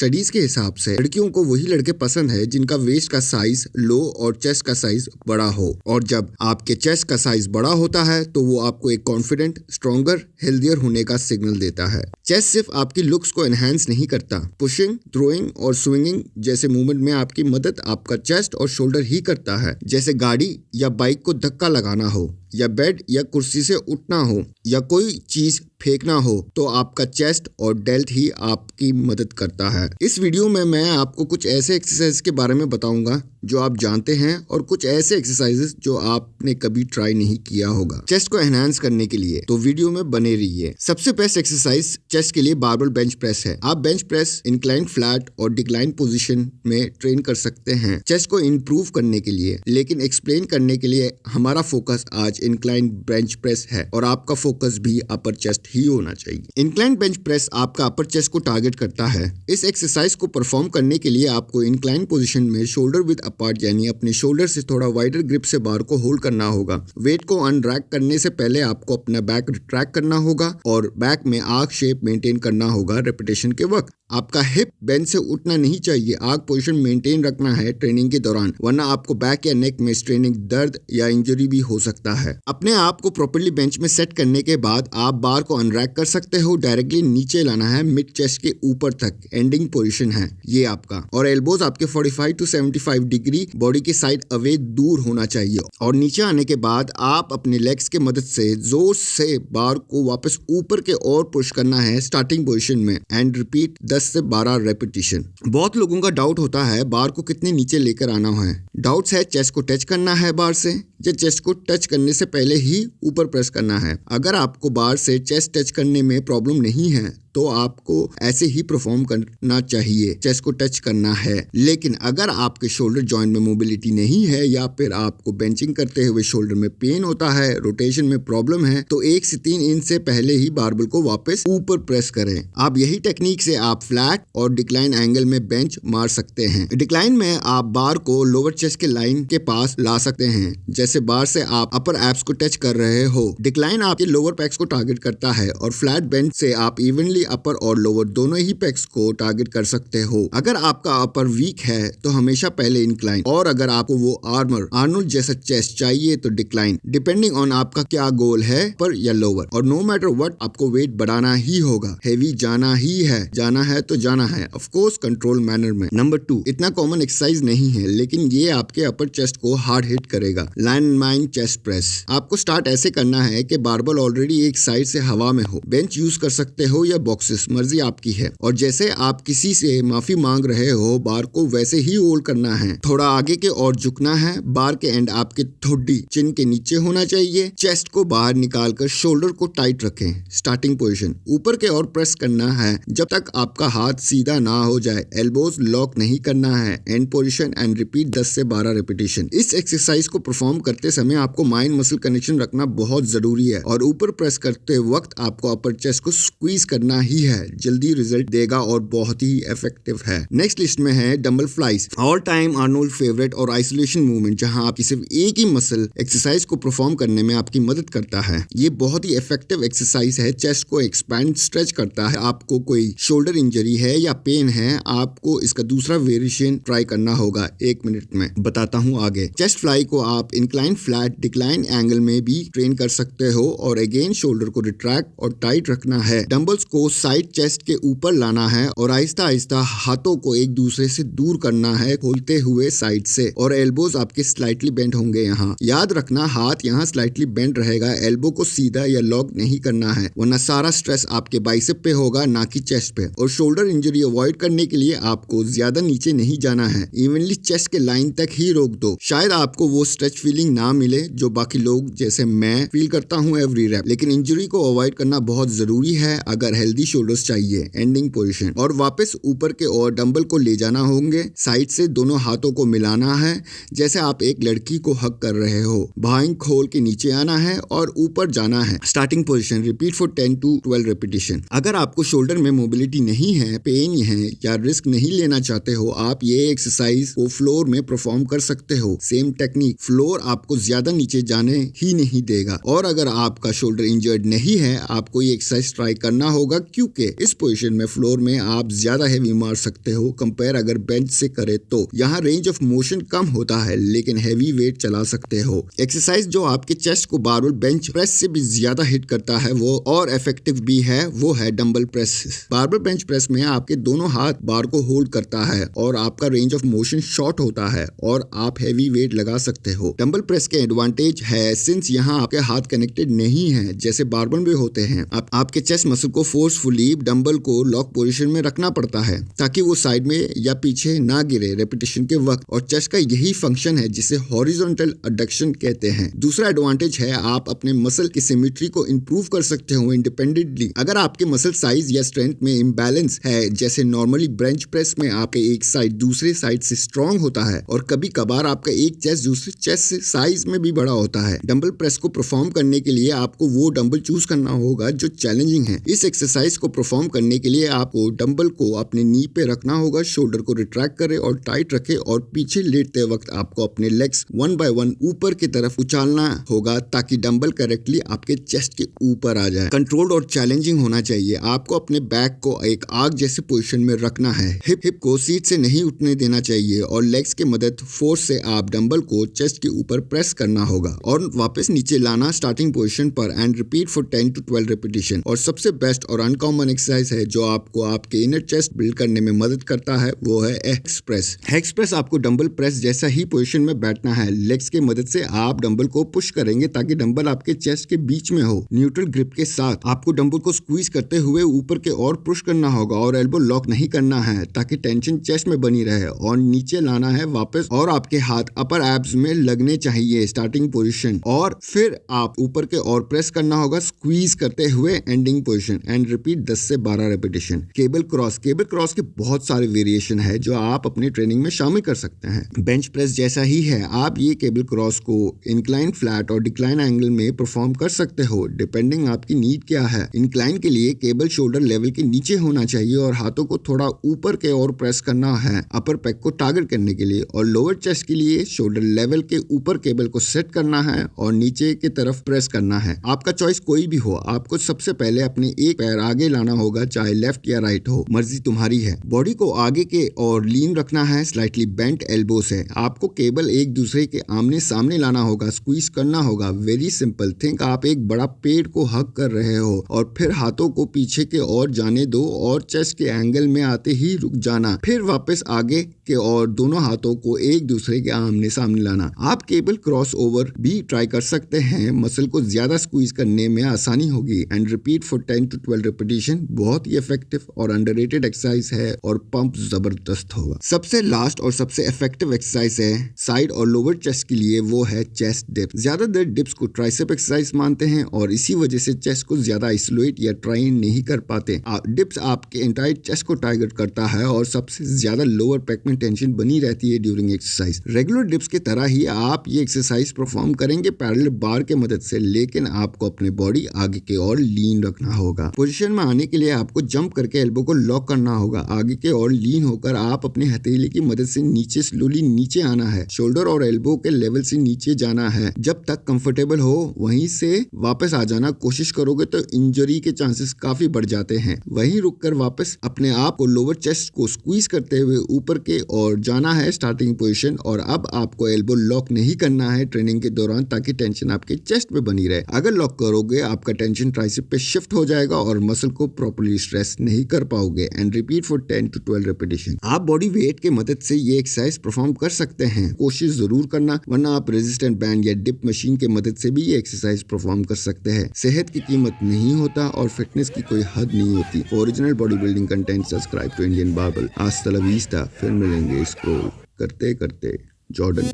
Studies के हिसाब से लड़कियों को वही लड़के पसंद है जिनका वेस्ट का साइज लो और चेस्ट का साइज बड़ा हो, और जब आपके चेस्ट का साइज बड़ा होता है तो वो आपको एक कॉन्फिडेंट, स्ट्रॉन्गर, हेल्दियर होने का सिग्नल देता है। चेस्ट सिर्फ आपकी लुक्स को एनहांस नहीं करता, पुशिंग, थ्रोइंग और स्विंगिंग जैसे मूवमेंट में आपकी मदद आपका चेस्ट और शोल्डर ही करता है। जैसे गाड़ी या बाइक को धक्का लगाना हो, या बेड या कुर्सी से उठना हो, या कोई चीज फेंकना हो, तो आपका चेस्ट और डेल्ट ही आपकी मदद करता है। इस वीडियो में मैं आपको कुछ ऐसे एक्सरसाइज के बारे में बताऊंगा जो आप जानते हैं और कुछ ऐसे एक्सरसाइजेस जो आपने कभी ट्राई नहीं किया होगा चेस्ट को एनहांस करने के लिए, तो वीडियो में बने रहिए। सबसे बेस्ट एक्सरसाइज चेस्ट के लिए बारबेल बेंच प्रेस है। आप बेंच प्रेस इंक्लाइन, फ्लैट और डिक्लाइन पोजीशन में ट्रेन कर सकते हैं चेस्ट को इंप्रूव करने के लिए, लेकिन एक्सप्लेन करने के लिए हमारा फोकस आज इंक्लाइन बेंच प्रेस है और आपका फोकस भी अपर चेस्ट ही होना चाहिए। इंक्लाइन बेंच प्रेस आपका अपर चेस्ट को टारगेट करता है। इस एक्सरसाइज को परफॉर्म करने के लिए आपको इंक्लाइन पोजीशन में शोल्डर विद अपार्ट यानी अपने शोल्डर से थोड़ा वाइडर ग्रिप से बार को होल्ड करना होगा। वेट को अनरैक करने से पहले आपको अपना बैक रिट्रैक्ट करना होगा और बैक में आर्क शेप मेंटेन करना होगा रेपिटेशन के वक्त। आपका हिप बेंच से उठना नहीं चाहिए, आर्क पोजीशन मेंटेन रखना है ट्रेनिंग के दौरान, वरना आपको बैक या नेक में स्ट्रेनिंग, दर्द या इंजरी भी हो सकता है। अपने आप को प्रॉपर्ली बेंच में सेट करने के बाद आप बार को अनरैक कर सकते हो। डायरेक्टली नीचे लाना है, मिड चेस्ट के ऊपर तक एंडिंग पोजीशन है ये आपका, और एल्बोज आपके 45 to 75 डिग्री बॉडी के साइड अवे दूर होना चाहिए। और नीचे आने के बाद आप अपने लेग्स के मदद से जोर से बार को वापस ऊपर के ओर पुश करना है स्टार्टिंग पोजीशन में, एंड रिपीट 10 से 12 रेपिटेशन। बहुत लोगों का डाउट होता है बार को कितने नीचे लेकर आना है। डाउट्स है चेस्ट को टच करना है बार से, या चेस्ट को टच करने से पहले ही ऊपर प्रेस करना है। अगर आपको बार से चेस्ट टच करने में प्रॉब्लम नहीं है तो आपको ऐसे ही परफॉर्म करना चाहिए, चेस्ट को टच करना है। लेकिन अगर आपके शोल्डर जॉइंट में मोबिलिटी नहीं है, या फिर आपको बेंचिंग करते हुए शोल्डर में पेन होता है, रोटेशन में प्रॉब्लम है, तो 1 से 3 इंच से पहले ही बारबेल को वापस ऊपर प्रेस करें। आप यही टेक्निक से आप फ्लैट और डिक्लाइन एंगल में बेंच मार सकते हैं। डिक्लाइन में आप बार को लोअर चेस्ट के लाइन के पास ला सकते हैं, जैसे बार से आप अपर एब्स को टच कर रहे हो। डिक्लाइन आपके लोअर पैक्स को टारगेट करता है, और फ्लैट बेंच से आप इवनली अपर और लोअर दोनों ही पैक्स को टारगेट कर सकते हो। अगर आपका अपर वीक है तो हमेशा पहले इंक्लाइन, और अगर आपको वो आर्नोल्ड जैसा चेस्ट चाहिए तो डिक्लाइन, डिपेंडिंग ऑन आपका क्या गोल है, अपर या लोअर। और नो मैटर व्हाट आपको वेट बढ़ाना ही होगा, हेवी जाना ही है, जाना है तो जाना है, ऑफ कोर्स कंट्रोल मैनर में। नंबर 2, इतना कॉमन एक्सरसाइज नहीं है, लेकिन ये आपके अपर चेस्ट को हार्ड हिट करेगा। Line mine chest press. आपको स्टार्ट ऐसे करना है कि बारबेल ऑलरेडी एक साइड से हवा में हो। बेंच यूज कर सकते हो या बॉक्सेस, मर्जी आपकी है। और जैसे आप किसी से माफी मांग रहे हो, बार को वैसे ही होल्ड करना है। थोड़ा आगे के और झुकना है। बार के एंड आपके ठोडी चिन के नीचे होना चाहिए। चेस्ट को बाहर निकालकर शोल्डर को टाइट रखें। स्टार्टिंग पोजीशन ऊपर के और प्रेस करना है जब तक आपका हाथ सीधा ना हो जाए। एल्बोज लॉक नहीं करना है। एंड पोजीशन एंड रिपीट 10 से 12 रेपिटेशन। इस एक्सरसाइज को परफॉर्म करते समय आपको माइंड मसल कनेक्शन रखना बहुत जरूरी है, और ऊपर प्रेस करते वक्त आपको अपर चेस्ट को स्क्वीज करना ही है। जल्दी रिजल्ट देगा और बहुत ही इफेक्टिव है। नेक्स्ट लिस्ट में है dumbbell flies, all time Arnold favourite और आइसोलेशन मूवमेंट, जहां आपकी सिर्फ एक ही मसल एक्सरसाइज को परफॉर्म करने में आपकी मदद करता है। ये बहुत ही इफेक्टिव एक्सरसाइज है, चेस्ट को एक्सपैंड, स्ट्रेच करता है। आपको कोई शोल्डर इंजरी है या पेन है, आपको इसका दूसरा वेरिएशन ट्राई करना होगा। 1 मिनट में बताता हूँ आगे। चेस्ट फ्लाई को आप इंक्लाइन, फ्लैट, डिक्लाइन एंगल में भी ट्रेन कर सकते हो, और अगेन शोल्डर को रिट्रैक्ट और टाइट रखना है। डंबल्स को साइड चेस्ट के ऊपर लाना है और आहिस्ता आहिस्ता हाथों को एक दूसरे से दूर करना है, खोलते हुए साइड से। और एल्बोज आपके स्लाइटली बेंड होंगे। यहाँ याद रखना, हाथ यहाँ स्लाइटली बेंड रहेगा। एल्बो को सीधा या लॉक नहीं करना है, वरना सारा स्ट्रेस आपके बाइसेप पे होगा, ना कि चेस्ट पे। और शोल्डर इंजरी अवॉइड करने के लिए आपको ज्यादा नीचे नहीं जाना है, इवनली चेस्ट के लाइन तक ही रोक दो। शायद आपको वो स्ट्रेच फीलिंग ना मिले जो बाकी लोग जैसे मैं फील करता हूँ एवरी रैप, लेकिन इंजरी को अवॉइड करना बहुत जरूरी है अगर हेल्दी शोल्डर्स चाहिए। एंडिंग पोजीशन, और वापस ऊपर के और डंबल को ले जाना होंगे। साइड से दोनों हाथों को मिलाना है जैसे आप एक लड़की को हक कर रहे हो। बाहें खोल के नीचे आना है और ऊपर जाना है। Starting position, repeat for 10 to 12 repetition. अगर आपको शोल्डर में मोबिलिटी नहीं है, पेन है, या रिस्क नहीं लेना चाहते हो, आप ये एक्सरसाइज को फ्लोर में परफॉर्म परफॉर्म कर सकते हो। सेम टेक्निक फ्लोर आपको ज्यादा नीचे जाने ही नहीं देगा। और अगर आपका शोल्डर इंजर्ड नहीं है, आपको ये एक्सरसाइज ट्राई करना होगा, क्योंकि इस पोजीशन में फ्लोर में आप ज्यादा हैवी मार सकते हो कंपेयर अगर बेंच से करे तो। यहाँ रेंज ऑफ मोशन कम होता है लेकिन हैवी वेट चला सकते हो। एक्सरसाइज जो आपके चेस्ट को बारबेल बेंच प्रेस से भी ज्यादा हिट करता है वो और इफेक्टिव भी है, वो है dumbbell press. Barbell bench press में आपके दोनों हाथ बार को होल्ड करता है और आपका रेंज ऑफ मोशन शॉर्ट होता है और आप हैवी वेट लगा सकते हो। डंबल प्रेस के एडवांटेज है सिंस यहाँ आपके हाथ कनेक्टेड नहीं है जैसे बारबेल में होते हैं। आपके चेस्ट मसल को फोर्सफुली डंबल को लॉक पोजीशन में रखना पड़ता है ताकि वो साइड में या पीछे ना गिरे रेपिटेशन के वक्त, और चेस्ट का यही फंक्शन है जिसे हॉरिजॉन्टल एडक्शन कहते हैं। दूसरा एडवांटेज है आप अपने मसल की सिमेट्री को इंप्रूव कर सकते हो इंडिपेंडेंटली। अगर आपके मसल साइज या स्ट्रेंथ में इम्बैलेंस है, जैसे नॉर्मली बेंच प्रेस में आपके एक साइड दूसरे साइड से स्ट्रांग होता है और कभी कभार आपका एक चेस्ट दूसरे चेस्ट से साइज में भी बड़ा होता है, डंबल प्रेस को परफॉर्म करने के लिए आपको वो डंबल चूज करना होगा जो चैलेंजिंग है। इस एक्सरसाइज को परफॉर्म करने के लिए आपको डंबल को अपने नी पे रखना होगा, शोल्डर को रिट्रैक्ट करे और टाइट रखे, और पीछे लेटते वक्त आपको अपने लेग्स वन बाय वन ऊपर की तरफ उछालना होगा ताकि डंबल करेक्टली आपके चेस्ट के ऊपर आ जाए। कंट्रोल्ड और चैलेंजिंग होना चाहिए। आपको अपने बैक को एक आग जैसे पोजीशन में रखना है। हिप को सीट से नहीं उठने देना चाहिए और लेग्स की मदद फोर्स से आप डंबल को चेस्ट के ऊपर प्रेस करना होगा और वापस नीचे लाना स्टार्टिंग पोजीशन पर and repeat for 10 to 12 repetition. और सबसे बेस्ट और अनकॉमन एक्सरसाइज है जो आपको आपके इनर चेस्ट बिल्ड करने में मदद करता है, वो है हेक्स प्रेस। हेक्स प्रेस आपको डंबल प्रेस जैसा ही पोजीशन में बैठना है। लेग्स की मदद से आप डंबल को पुश करेंगे ताकि डंबल आपके चेस्ट के बीच में हो। न्यूट्रल ग्रिप के साथ आपको डंबल को स्क्वीज करते हुए ऊपर के और पुश करना होगा और एल्बो लॉक नहीं करना है ताकि टेंशन चेस्ट में बनी रहे, और नीचे लाना है वापस और आपके हाथ अपर एब्स में लगने चाहिए स्टार्टिंग पोजीशन, और फिर आप ऊपर के और प्रेस करना होगा स्क्वीज करते हुए एंडिंग पोजीशन एंड रिपीट 10 से 12 रेपिटेशन। केबल क्रॉस के बहुत सारे वेरिएशन है जो आप अपनी ट्रेनिंग में शामिल कर सकते हैं। बेंच प्रेस जैसा ही है, आप ये केबल क्रॉस को इंक्लाइन, फ्लैट और डिक्लाइन एंगल में परफॉर्म कर सकते हो डिपेंडिंग आपकी नीड क्या है। इंक्लाइन के लिए केबल शोल्डर लेवल के नीचे होना चाहिए और हाथों को थोड़ा ऊपर के और प्रेस करना है अपर पैक को टारगेट करने के लिए, और लोअर चेस्ट के लिए शोल्डर लेवल के ऊपर केबल को सेट करना है और नीचे की तरफ प्रेस करना है। आपका चॉइस कोई भी हो, आपको सबसे पहले अपने एक पैर आगे लाना होगा, चाहे लेफ्ट या राइट हो, मर्जी तुम्हारी है। बॉडी को आगे के और लीन रखना है स्लाइटली बेंट एल्बो से। आपको केबल एक दूसरे के आमने सामने लाना होगा, स्क्वीज करना होगा। वेरी सिंपल थिंक आप एक बड़ा पेड़ को हग कर रहे हो और फिर हाथों को पीछे के और जाने दो और चेस्ट के एंगल में आते ही रुक जाना, फिर वापस आगे के और दोनों हाथों को एक दूसरे के आमने सामने लाना। आप केबल क्रॉस ओवर भी ट्राई कर सकते हैं, मसल को ज्यादा स्क्वीज करने में आसानी होगी and repeat for 10 to 12 repetition. बहुत ही इफेक्टिव और अंडररेटेड एक्सरसाइज है और पंप जबरदस्त होगा। सबसे लास्ट और सबसे इफेक्टिव एक्सरसाइज है साइड और लोअर चेस्ट के लिए, वो है चेस्ट डिप्स। ज्यादातर डिप्स को ट्राइसेप एक्सरसाइज मानते हैं और इसी वजह से चेस्ट को ज्यादा आइसोलेट या ट्राइन नहीं कर पाते। डिप्स आपके एंटायर चेस्ट को टारगेट करता है और सबसे ज्यादा लोअर पैक में टेंशन बनी रहती है ड्यूरिंग एक्सरसाइज। रेगुलर डिप्स की तरह ही आप ये एक्सरसाइज परफॉर्म करेंगे पैरेलल बार के मदद से, लेकिन आपको अपने बॉडी आगे के और लीन रखना होगा। पोजीशन में आने के लिए आपको जंप करके एल्बो को लॉक करना होगा। आगे के और लीन होकर आप अपने हथेली की मदद से नीचे स्लोली नीचे आना है। शोल्डर और एल्बो के लेवल से नीचे जाना है जब तक कंफर्टेबल हो, वहीं से वापस आ जाना। कोशिश करोगे तो इंजरी के चांसेस काफी बढ़ जाते हैं। वहीं रुककर वापस अपने आप को लोअर चेस्ट को स्क्वीज करते हुए ऊपर के और जाना है स्टार्टिंग पोजीशन, और अब आपको एल्बो लॉक नहीं करना है ट्रेनिंग के दौरान ताकि टेंशन आपके चेस्ट में बनी रहे। अगर लॉक करोगे आपका टेंशन ट्राइसेप पे शिफ्ट हो जाएगा और मसल को प्रॉपर्ली स्ट्रेस नहीं कर पाओगे and repeat for 10 to 12 repetition. आप बॉडी वेट के मदद से ये एक्सरसाइज परफॉर्म कर सकते हैं, कोशिश जरूर करना, वरना आप रेजिस्टेंट बैंड या डिप मशीन के मदद से भी ये एक्सरसाइज परफॉर्म कर सकते हैं। सेहत की कीमत नहीं होता और फिटनेस की कोई हद नहीं होती। Original body building content subscribe to Indian barbell. आज तलवीस्ता, फिर मिलेंगे स्क्रॉल करते करते जॉर्डन।